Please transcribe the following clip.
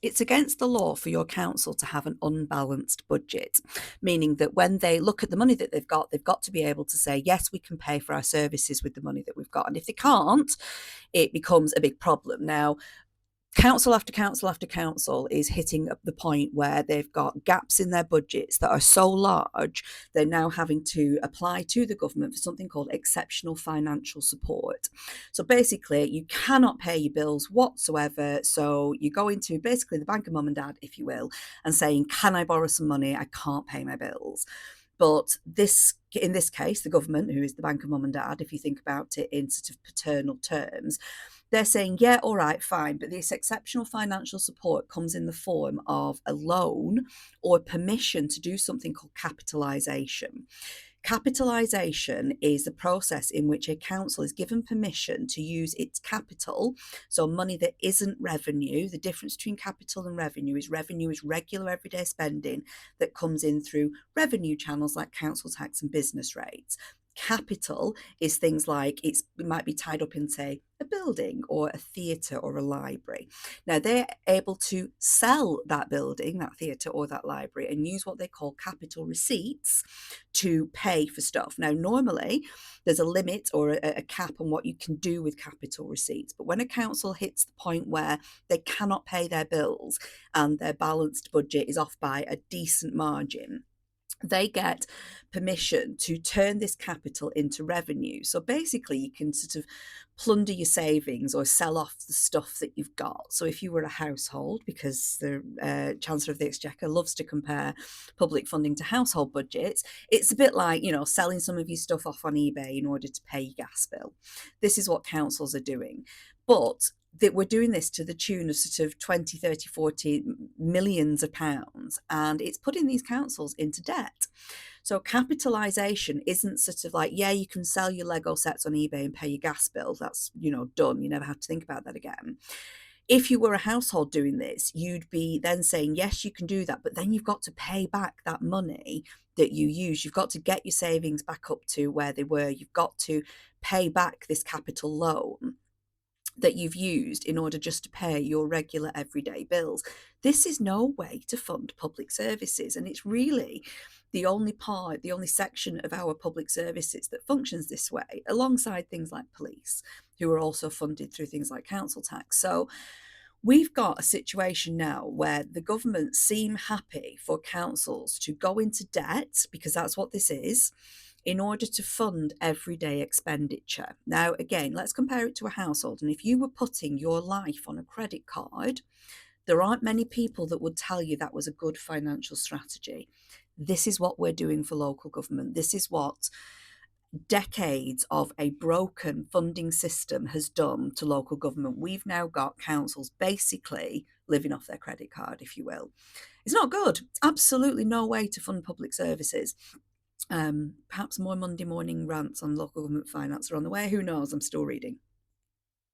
It's against the law for your council to have an unbalanced budget, meaning that when they look at the money that they've got to be able to say, yes, we can pay for our services with the money that we've got. And if they can't, it becomes a big problem. Now, council after council after council is hitting the point where they've got gaps in their budgets that are so large, they're now having to apply to the government for something called exceptional financial support. So basically, you cannot pay your bills whatsoever. So you go into basically the bank of mum and dad, if you will, and saying, can I borrow some money? I can't pay my bills. But in this case, the government, who is the bank of mum and dad, if you think about it in sort of paternal terms, they're saying, yeah, all right, fine, but this exceptional financial support comes in the form of a loan or permission to do something called capitalisation. Capitalisation is the process in which a council is given permission to use its capital, so money that isn't revenue. The difference between capital and revenue is regular everyday spending that comes in through revenue channels like council tax and business rates. Capital is things like it might be tied up in, say, a building or a theatre or a library. Now, they're able to sell that building, that theatre or that library, and use what they call capital receipts to pay for stuff. Now, normally there's a limit or a cap on what you can do with capital receipts. But when a council hits the point where they cannot pay their bills and their balanced budget is off by a decent margin, they get permission to turn this capital into revenue. So basically, you can sort of plunder your savings or sell off the stuff that you've got. So if you were a household, because the Chancellor of the Exchequer loves to compare public funding to household budgets, it's a bit like, selling some of your stuff off on eBay in order to pay your gas bill. This is what councils are doing. But that we're doing this to the tune of sort of 20, 30, 40 millions of pounds, and it's putting these councils into debt. So capitalisation isn't sort of like, yeah, you can sell your Lego sets on eBay and pay your gas bill. That's, done. You never have to think about that again. If you were a household doing this, you'd be then saying, yes, you can do that, but then you've got to pay back that money that you use. You've got to get your savings back up to where they were. You've got to pay back this capital loan that you've used in order just to pay your regular everyday bills. This is no way to fund public services, and it's really the only section of our public services that functions this way, alongside things like police, who are also funded through things like council tax. So we've got a situation now where the government seem happy for councils to go into debt, because that's what this is, in order to fund everyday expenditure. Now, again, let's compare it to a household. And if you were putting your life on a credit card, there aren't many people that would tell you that was a good financial strategy. This is what we're doing for local government. This is what decades of a broken funding system has done to local government. We've now got councils basically living off their credit card, if you will. It's not good. It's absolutely no way to fund public services. Perhaps more Monday morning rants on local government finance are on the way. Who knows? I'm still reading.